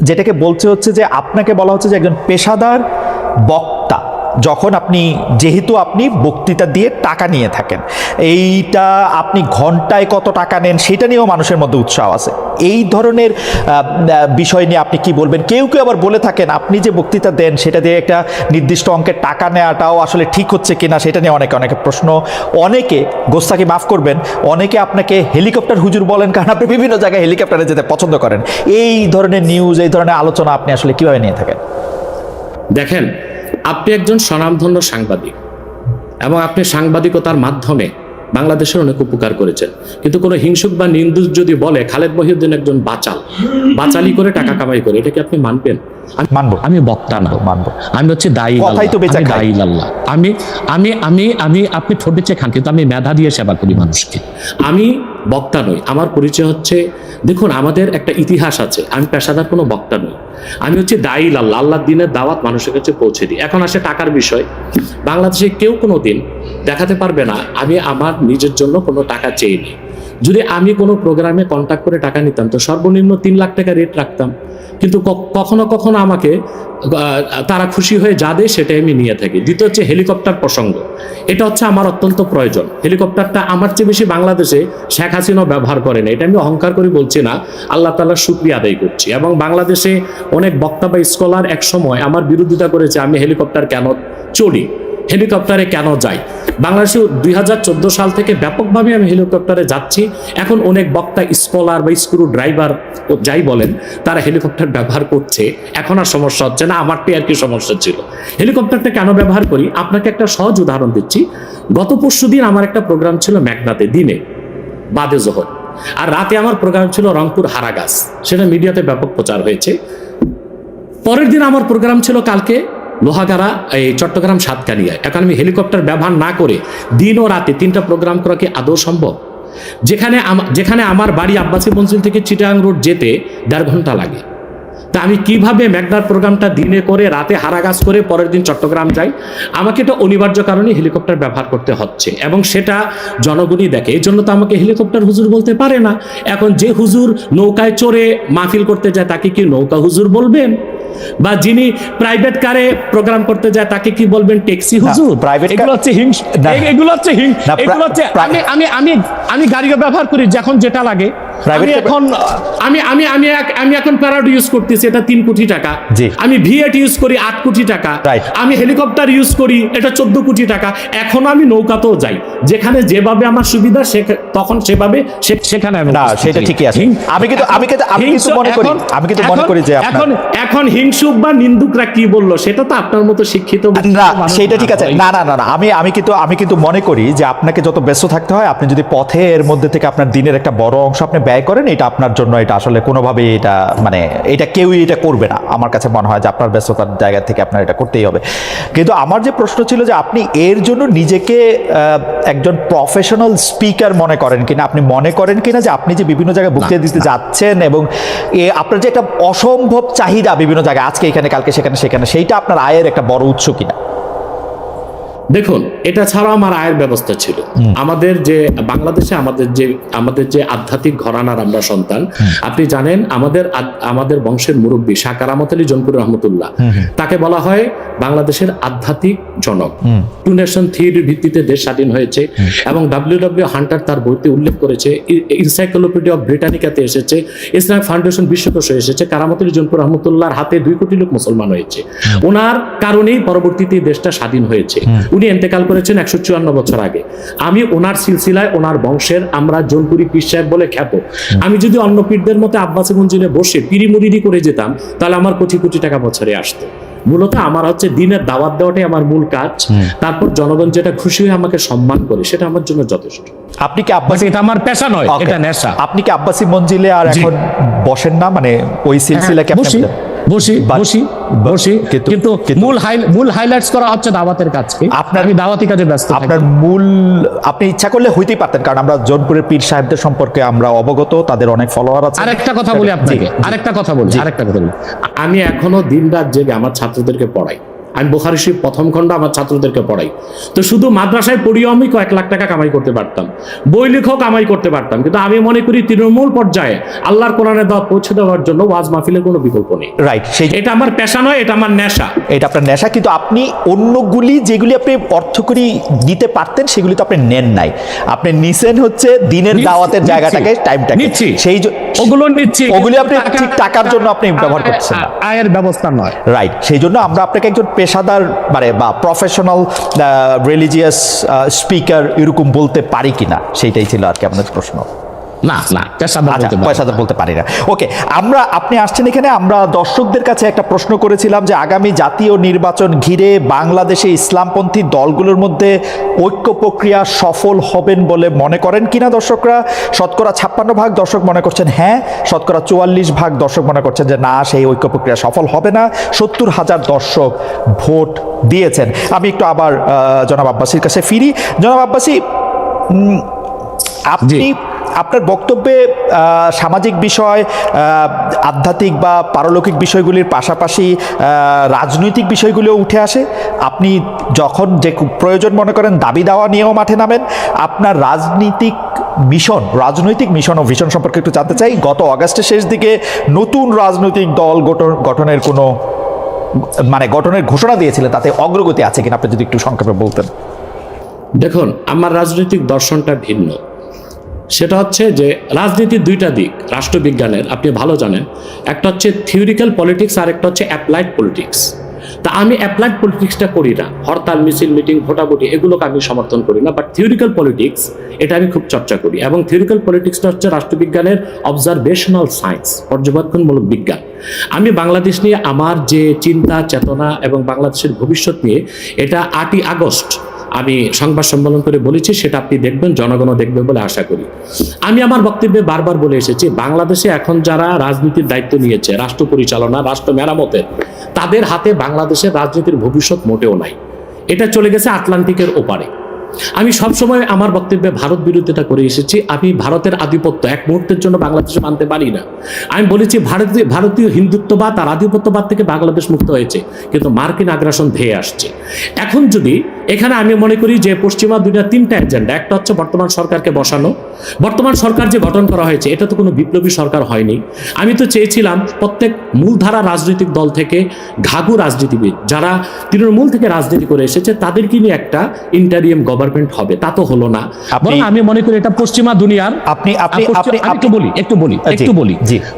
যেটাকে বলছে হচ্ছে যে আপনাকে বলা হচ্ছে যে একজন পেশাদার বক্তা, যখন আপনি যেহেতু আপনি বক্তৃতা দিয়ে টাকা নিয়ে থাকেন, এইটা আপনি ঘন্টায় কত টাকা নেন সেটা নিয়েও মানুষের মধ্যে উৎসাহ আছে। এই ধরনের বিষয় নিয়ে আপনি কি বলবেন? কেউ কেউ আবার বলে থাকেন আপনি যে বক্তৃতা দেন সেটা দিয়ে একটা নির্দিষ্ট অঙ্কের টাকা নেওয়াটাও আসলে ঠিক হচ্ছে কিনা সেটা নিয়ে অনেকে প্রশ্ন। অনেকে, গোস্তাকে মাফ করবেন, অনেকে আপনাকে হেলিকপ্টার হুজুর বলেন, কারণ আপনি বিভিন্ন জায়গায় হেলিকপ্টারে যেতে পছন্দ করেন। এই ধরনের নিউজ, এই ধরনের আলোচনা আপনি আসলে কিভাবে নিয়ে থাকেন? দেখেন, আপনি একজন স্বনামধন্য সাংবাদিক এবং আপনি সাংবাদিকতার মাধ্যমে বাংলাদেশের অনেক উপকার করেছেন, কিন্তু কোনো হিংসুক বা নিন্দুক যদি বলে খালেদ মহিউদ্দিন একজন বাচালি করে টাকা কামাই করে, এটা কি আপনি মানবেন? মানবো। আমি বক্তা না, মানবো। আমি হচ্ছে দায়ী আল্লাহ। আমি আপনি ঠোঁট বেঁচে খান, কিন্তু আমি মেধা দিয়ে সেবা করি মানুষকে। আমি বক্তা নই। আমার পরিচয় হচ্ছে, দেখুন আমাদের একটা ইতিহাস আছে, আমি পেশাদার কোনো বক্তা নই। আমি হচ্ছে দায়ী আল্লাহ, আল্লাহর দিনের দাওয়াত মানুষের কাছে পৌঁছে দিই। এখন আসে টাকার বিষয়। বাংলাদেশে কেউ কোনো দিন দেখাতে পারবে না আমি আমার নিজের জন্য কোনো টাকা চেয়ে। যদি আমি কোনো প্রোগ্রামে কন্ট্যাক্ট করে টাকা নিতাম তো সর্বনিম্ন 3 লাখ টাকা রেট রাখতাম, কিন্তু কখনো কখনো আমাকে তারা খুশি হয়ে যা দেয় সেটাই আমি নিয়ে থাকি। দ্বিতীয় হচ্ছে হেলিকপ্টার প্রসঙ্গ, এটা হচ্ছে আমার অত্যন্ত প্রয়োজন। হেলিকপ্টারটা আমার চেয়ে বেশি বাংলাদেশে শেখ হাসিনাও ব্যবহার করে না, এটা আমি অহংকার করে বলছি না, আল্লাহ তাআলার শুকরিয়া আদায় করছি। এবং বাংলাদেশে অনেক বক্তা বা স্কলার এক সময় আমার বিরোধিতা করেছে আমি হেলিকপ্টার কেন চড়ি, হেলিকপ্টারে কেন যাই। বাংলাদেশে 2014 সাল থেকে ব্যাপকভাবে আমি হেলিকপ্টারে যাচ্ছি। এখন অনেক বক্তা, স্কলার বা স্ক্রু ড্রাইভার যাই বলেন, তারা হেলিকপ্টার ব্যবহার করছে, এখন আর সমস্যা হচ্ছে না। আমারটাই আর কি সমস্যা ছিল। হেলিকপ্টারটা কেন ব্যবহার করি, আপনাকে একটা সহজ উদাহরণ দিচ্ছি। গত পরশুদিন আমার একটা প্রোগ্রাম ছিল মেঘনাতে, দিনে বাদে জোহর, আর রাতে আমার প্রোগ্রাম ছিল রংপুর হারাগাছ, সেটা মিডিয়াতে ব্যাপক প্রচার হয়েছে। পরের দিন আমার প্রোগ্রাম ছিল কালকে লোহাগাড়া, এই চট্টগ্রাম সাতকানিয়ায়। এখন আমি হেলিকপ্টার ব্যবহার না করে দিন ও রাতে 3টা প্রোগ্রাম করা কি আদৌ সম্ভব? যেখানে আমার বাড়ি আব্বাসী মঞ্জিল থেকে চিটাগাং রোড যেতে 1.5 ঘন্টা লাগে, তা আমি কিভাবে মেঘনার প্রোগ্রামটা দিনে করে রাতে হারাগাছ করে পরের দিন চট্টগ্রাম যাই? আমাকে এটা অনিবার্য কারণে হেলিকপ্টার ব্যবহার করতে হচ্ছে, এবং সেটা জনগণই দেখে। এই জন্য তো আমাকে হেলিকপ্টার হুজুর বলতে পারে না। এখন যে হুজুর নৌকায় চড়ে মাহফিল করতে যায় তাকে কি নৌকা হুজুর বলবেন? বা যিনি প্রাইভেট কারে প্রোগ্রাম করতে যায় তাকে কি বলবেন? ট্যাক্সি হুজুর। এগুলো হচ্ছে আমি গাড়িও ব্যবহার করি যখন যেটা লাগে। আমি এখন প্যারাড ইউজ করতেছি, এটা 3 কোটি টাকা। আমি ভিএট ইউজ করি 8 কোটি টাকা। আমি হেলিকপ্টার ইউজ করি, এটা 14 কোটি টাকা। এখন আমি নৌকাতেও যাই, যেখানে যেভাবে আমার সুবিধা তখন সেভাবে সেখানে না, সেটা ঠিকই আছে। আমি কিন্তু মনে করি যে এখন হিংসুক বা নিন্দুকরা কি বললো সেটা তো আপনার মতো শিক্ষিত না, সেটা ঠিক আছে। না, আমি কিন্তু মনে করি যে আপনাকে যত ব্যস্ত থাকতে হয়, আপনি যদি পথে এর মধ্যে থেকে আপনার দিনের একটা বড় অংশ আপনি ব্যয় করেন, এটা আপনার জন্য, এটা আসলে কোনোভাবে এটা মানে এটা কেউই এটা করবে না। আমার কাছে মনে হয় যে আপনার ব্যস্ততার জায়গা থেকে আপনার এটা করতেই হবে। কিন্তু আমার যে প্রশ্ন ছিল যে আপনি এর জন্য নিজেকে একজন প্রফেশনাল স্পিকার মনে করেন কিনা, আপনি মনে করেন কিনা যে আপনি যে বিভিন্ন জায়গায় বক্তৃতা দিতে যাচ্ছেন এবং আপনার যে একটা অসম্ভব চাহিদা বিভিন্ন জায়গায়, আজকে এখানে কালকে সেখানে, সেইটা আপনার আয়ের একটা বড় উৎস কিনা? দেখুন, এটা ছাড়াও আমার আয়ের ব্যবস্থা ছিল। আমাদের যে বাংলাদেশে আমাদের যে আধ্যাত্মিক ঘরানার আমরা সন্তান, আপনি জানেন আমাদের বংশের মুরব্বী শাহ কারামত আলী জনপুর রহমতুল্লাহ, তাকে বলা হয় বাংলাদেশের আধ্যাত্মিক জনক। 2 নেশন থিওরির ভিত্তিতে দেশ স্বাধীন হয়েছে, এবং ডব্লিউ হান্টার তার বইতে উল্লেখ করেছে, এনসাইক্লোপিডিয়া অফ ব্রিটানিকাতে এসেছে, ইসলামিক ফাউন্ডেশন বিশ্বকোষে এসেছে, কারামত আলী জনপুর রহমতুল্লাহর হাতে 2 কোটি লোক মুসলমান হয়েছে। ওনার কারণেই পরবর্তীতে দেশটা স্বাধীন হয়েছে। উনি ইন্তেকাল করেছেন 154 বছর আগে। আমি ওনার সিলসিলায়, ওনার বংশের, আমরা জনপুরি পীর সাহেব বলে খ্যাত। আমি যদি অন্য পীরদের মতো আব্বাসী মঞ্জিলে বসে পিরি মুরিদি করে যেতাম, তাহলে আমার কোটি কোটি টাকা বছরে আসতো। মূলত আমার হচ্ছে দিনের দাওয়াত দেওয়াটাই আমার মূল কাজ। তারপর জনগণ যেটা খুশি হয়ে আমাকে সম্মান করে, সেটা আমার জন্য যথেষ্ট। আপনি কি আব্বাসী, এটা আমার পেশা নয়, এটা নেশা। আপনি কি আব্বাসী মঞ্জিলে আর এখন বসেন না? মানে ওই সিলসিলাকে বসি, কিন্তু মূল হাইলাইটস করা হচ্ছে দাওয়াতের কাজকে। আমি দাওয়াতি কাজে ব্যস্ত। আপনি ইচ্ছা করলে হইতেই পারতেন, কারণ আমরা জোনপুরের পীর সাহেবদের সম্পর্কে আমরা অবগত, তাদের অনেক ফলোয়ার আছে। আরেকটা কথা বলি আপনাকে, আরেকটা কথা বলি। আমি এখনো দিন রাত জেগে আমার ছাত্রদেরকে পড়াই। আমি বুখারী শরীফ প্রথম খণ্ড আমার ছাত্রদেরকে পড়াই। তো শুধু মাদ্রাসায় পড়িও আমি কয়েক লাখ টাকা কামাই করতে পারতাম, বই লেখাও কামাই করতে পারতাম, কিন্তু আমি মনে করি তৃণমূল পর্যায়ে আল্লাহর কোরআনের দাওয়াত পৌঁছে দেওয়ার জন্য ওয়াজ মাহফিলের কোনো বিকল্প নেই। রাইট, সেই এটা আমার পেশা নয়, এটা আমার নেশা। এটা আপনার নেশা, কিন্তু আপনি অন্যগুলি যেগুলি আপনি অর্থকরী দিতে পারতেন সেগুলি তো আপনি নেন নাই, আপনি নিছেন হচ্ছে দিনের দাওয়াতের জায়গাটাকে, টাইমটাকে, সেই ওগুলো নিচ্ছি, ওগুলি আপনি ঠিক টাকার জন্য আপনি ব্যবহার করছেন না, আয়ের ব্যবস্থা নয়। রাইট, সেই জন্য আমরা আপনাকে একজন পেশাদার মানে বা প্রফেশনাল রিলিজিয়াস স্পিকার এরকম বলতে পারি কিনা, সেইটাই ছিল আর কি আমাদের প্রশ্ন। না না, পেশাদার বলতে পারি না। ওকে, আপনি আসছেন এখানে, আমরা দর্শকদের কাছে একটা প্রশ্ন করেছিলাম যে আগামী জাতীয় নির্বাচন ঘিরে বাংলাদেশে ইসলামপন্থী দলগুলোর মধ্যে ঐক্য প্রক্রিয়া সফল হবেন বলে মনে করেন কিনা দর্শকরা। শতকরা 56% দর্শক মনে করছেন হ্যাঁ, শতকরা 44% দর্শক মনে করছেন যে না, সেই ঐক্য প্রক্রিয়া সফল হবে না। 70,000 দর্শক ভোট দিয়েছেন। আমি একটু আবার জনাব আব্বাসীর কাছে ফিরি। জনাব আব্বাসী, আপনি আপনার বক্তব্যে সামাজিক বিষয়, আধ্যাত্মিক বা পারলৌকিক বিষয়গুলির পাশাপাশি রাজনৈতিক বিষয়গুলিও উঠে আসে। আপনি যখন যে প্রয়োজন মনে করেন দাবি দাওয়া নিয়েও মাঠে নামেন। আপনার রাজনৈতিক মিশন ও ভিশন সম্পর্কে একটু জানতে চাই। গত আগস্টের শেষ দিকে নতুন রাজনৈতিক দল গঠনের কোনো গঠনের ঘোষণা দিয়েছিলেন, তাতে অগ্রগতি আছে কিনা আপনি যদি একটু সংক্ষেপে বলতেন। দেখুন, আমার রাজনৈতিক দর্শনটা ভিন্ন। সেটা হচ্ছে যে রাজনীতির দুইটা দিক রাষ্ট্রবিজ্ঞানের, আপনি ভালো জানেন। একটা হচ্ছে থিওরিক্যাল পলিটিক্স, আর একটা হচ্ছে অ্যাপ্লাইড পলিটিক্স। তা আমি অ্যাপ্লাইড পলিটিক্সটা করি না, হরতাল মিছিল মিটিং ভোটাভুটি এগুলোকে আমি সমর্থন করি না, বাট থিওরিক্যাল পলিটিক্স এটা আমি খুব চর্চা করি। এবং থিওরিক্যাল পলিটিক্সটা হচ্ছে রাষ্ট্রবিজ্ঞানের অবজারভেশনাল সায়েন্স, পর্যবেক্ষণমূলক বিজ্ঞান। আমি বাংলাদেশ নিয়ে আমার যে চিন্তা চেতনা এবং বাংলাদেশের ভবিষ্যৎ নিয়ে, এটা 8ই আগস্ট আমি সংবাদ সম্মেলন করে বলেছি, সেটা আপনি দেখবেন, জনগণও দেখবে বলে আশা করি। আমি আমার বক্তব্যে বারবার বলে এসেছি, বাংলাদেশে এখন যারা রাজনীতির দায়িত্ব নিয়েছে, রাষ্ট্র পরিচালনা, রাষ্ট্র মেরামতের, তাদের হাতে বাংলাদেশের রাজনীতির ভবিষ্যৎ মোটেও নাই। এটা চলে গেছে আটলান্টিকের ওপারে। আমি সবসময় আমার বক্তব্যে ভারত বিরোধিতা করে এসেছি। আমি ভারতের আধিপত্য এক মুহূর্তের জন্য বাংলাদেশে মানতে পারি না। আমি বলেছি ভারতীয় হিন্দুত্ববাদ আর আধিপত্যবাদ থেকে বাংলাদেশ মুক্ত হয়েছে, কিন্তু মার্কিন আগ্রাসন ধেয়ে আসছে। এখন যদি এখানে আমি মনে করি যে পশ্চিমা দুনিয়ার 3টা এজেন্ডা, একটা হচ্ছে বর্তমান সরকারকে বসানো। বর্তমান সরকার যে গঠন করা হয়েছে এটা তো কোনো বিপ্লবী সরকার হয়নি। আমি তো চেয়েছিলাম প্রত্যেক মূলধারা রাজনৈতিক দল থেকে ঘাঘু রাজনীতিবিদ যারা তৃণমূল থেকে রাজনীতি করে এসেছে তাদেরকে নিয়ে একটা ইন্টারিয়াম গভর্নমেন্ট হবে, তা তো হলো না। বরং আমি মনে করি এটা পশ্চিমা দুনিয়ার একটু বলি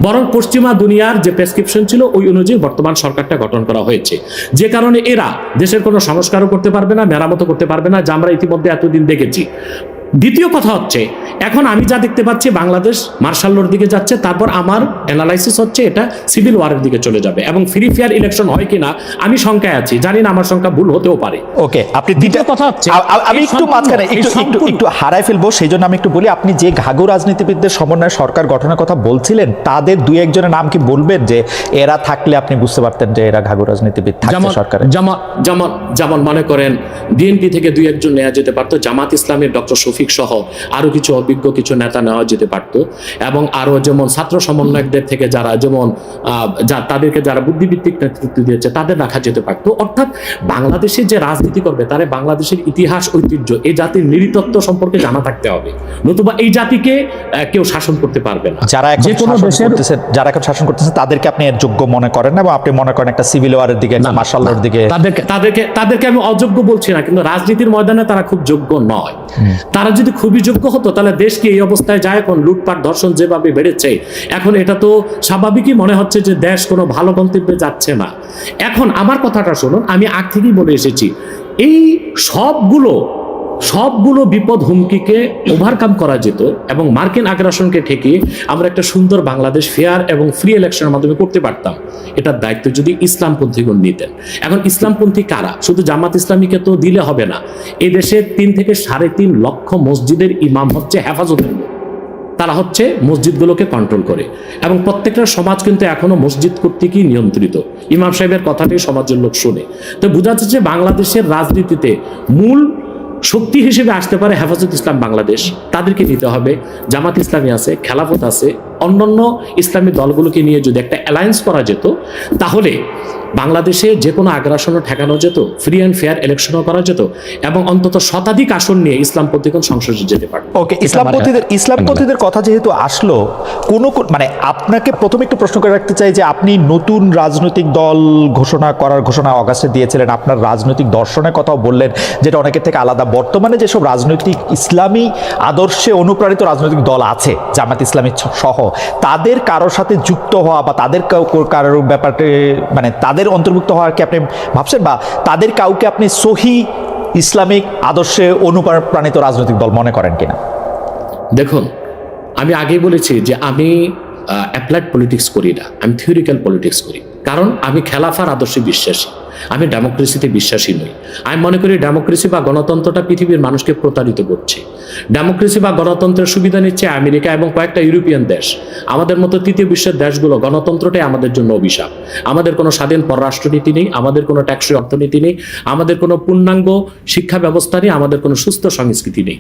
বরং পশ্চিমা দুনিয়ার যে প্রেসক্রিপশন ছিল ওই অনুযায়ী বর্তমান সরকারটা গঠন করা হয়েছে, যে কারণে এরা দেশের কোনো সংস্কারও করতে পারবে না, মেরামত করতে পারবে না, যা আমরা ইতিমধ্যে এতদিন দেখেছি। দ্বিতীয় কথা হচ্ছে, এখন আমি যা দেখতে পাচ্ছি বাংলাদেশ মার্শাল লর দিকে যাচ্ছে। তারপর আমার অ্যানালাইসিস হচ্ছে এটা সিভিল ওয়ারের দিকে চলে যাবে, এবং ফ্রি ফেয়ার ইলেকশন হয় কিনা আমি শঙ্কায় আছি, জানি না, আমার সংখ্যা ভুল হতেও পারে। ওকে, আপনি দ্বিতীয় কথা হচ্ছে, আমি একটু মাঝখানে একটু হারাই ফেলবো, সেই জন্য আমি একটু বলি, আপনি যে ঘাঘু রাজনীতিবিদদের সমন্বয়ে সরকার গঠনের কথা বলছিলেন, তাদের 2-1 নাম কি বলবেন যে এরা থাকলে আপনি বুঝতে পারতেন যে এরা ঘাঘু রাজনীতিবিদ থাকছে সরকারে? যেমন মনে করেন বিএনপি থেকে 2-1 নেওয়া যেতে পারতো, জামাত ইসলামের ডক্টর শফিক সহ আরো কিছু অভিজ্ঞ কিছু নেতা নেওয়া যেতে পারত, এবং আরো যেমন ছাত্র সমন্বয়কদের থেকে যারা যেমন তাদেরকে যারা বুদ্ধিভিত্তিক নেতৃত্ব দিয়েছে তাদের রাখা যেতে পারত। অর্থাৎ বাংলাদেশে যে রাজনীতি করবে তারা বাংলাদেশের ইতিহাস, ঐতিহ্য, এই জাতির নৃতত্ব সম্পর্কে জানা থাকতে হবে, নতুবা এই জাতিকে কেউ শাসন করতে পারবে না। যারা এখন শাসন করতেছে তাদেরকে আপনি এর যোগ্য মনে করেন না, এবং আপনি মনে করেন একটা সিভিল ওয়ারের দিকে, একটা মার্শাল লর দিকে, তাদেরকে আমি অযোগ্য বলছি না, কিন্তু রাজনীতির ময়দানে তারা খুব যোগ্য নয়। তারা যদি খুবই যোগ্য হতো তাহলে দেশকে এই অবস্থায় যায়, এখন লুটপাট ধর্ষণ যেভাবে বেড়েছে, এখন এটা তো স্বাভাবিকই মনে হচ্ছে যে দেশ কোনো ভালো গন্তব্যে যাচ্ছে না। এখন আমার কথাটা শুনুন, আমি আগ থেকেই বলে এসেছি, এই সবগুলো বিপদ হুমকিকে ওভারকাম করা যেত, এবং মার্কিন আগ্রাসনকে ঠেকিয়ে আমরা একটা সুন্দর বাংলাদেশ ফেয়ার এবং ফ্রি ইলেকশনের মাধ্যমে করতে পারতাম। এটার দায়িত্ব যদি ইসলামপন্থীগণ নিতেন। এখন ইসলামপন্থী কারা? শুধু জামাত ইসলামীকে তো দিলে হবে না। এই দেশে 3 থেকে 3.5 লক্ষ মসজিদের ইমাম হচ্ছে হেফাজতের লোক, তারা হচ্ছে মসজিদগুলোকে কন্ট্রোল করে, এবং প্রত্যেকটা সমাজ কিন্তু এখনো মসজিদ কর্তৃকই নিয়ন্ত্রিত। ইমাম সাহেবের কথাটাই সমাজের লোক শুনে। তো বোঝা যাচ্ছে যে বাংলাদেশের রাজনীতিতে মূল শক্তি হিসেবে আসতে পারে হেফাজত ইসলাম বাংলাদেশ, তাদেরকে নিতে হবে। জামাত ইসলামী আছে, খেলাফত আছে, অন্যান্য ইসলামী দলগুলোকে নিয়ে যদি একটা অ্যালায়েন্স করা যেত, তাহলে বাংলাদেশে যে কোনো আগ্রাসনও ঠেকানো যেত, ফ্রি অ্যান্ড ফেয়ার ইলেকশনও করা যেত, এবং অন্তত শতাধিক আসন নিয়ে ইসলামপন্থীগণ সংসদে যেতে পারত। ওকে, ইসলামপন্থীদের কথা যেহেতু আসলো, মানে আপনাকে প্রথমে একটু প্রশ্ন করে রাখতে চাই যে আপনি নতুন রাজনৈতিক দল ঘোষণা অগাস্টে দিয়েছিলেন, আপনার রাজনৈতিক দর্শনের কথাও বললেন যেটা অনেকের থেকে আলাদা। বর্তমানে যেসব রাজনৈতিক ইসলামী আদর্শে অনুপ্রাণিত রাজনৈতিক দল আছে, জামাত ইসলামী সহ, তাদের কারোর সাথে যুক্ত হওয়া বা তাদের কারোর ব্যাপারে মানে তাদের অন্তর্ভুক্ত হওয়ার কি আপনি ভাবছেন, বা তাদের কাউকে আপনি সহি ইসলামিক আদর্শে অনুপ্রাণিত রাজনৈতিক দল মনে করেন কিনা? দেখুন, আমি আগেই বলেছি যে আমি অ্যাপ্লাইড পলিটিক্স করি না, আমি থিওরিক্যাল পলিটিক্স করি। কারণ আমি খেলাফার আদর্শে বিশ্বাসী, আমি ডেমোক্রেসিতে বিশ্বাসী নই। আমি মনে করি ডেমোক্রেসি বা গণতন্ত্রটা পৃথিবীর মানুষকে প্রতারিত করছে। ডেমোক্রেসি বা গণতন্ত্রের সুবিধা নিচ্ছে আমেরিকা এবং কয়েকটা ইউরোপিয়ান দেশ। আমাদের মতো তৃতীয় বিশ্বের দেশগুলো গণতন্ত্রটাই আমাদের জন্য অভিশাপ। আমাদের কোনো স্বাধীন পররাষ্ট্রনীতি নেই, আমাদের কোনো ট্যাক্সই অর্থনীতি নেই, আমাদের কোনো পূর্ণাঙ্গ শিক্ষা ব্যবস্থা নেই, আমাদের কোনো সুস্থ সংস্কৃতি নেই।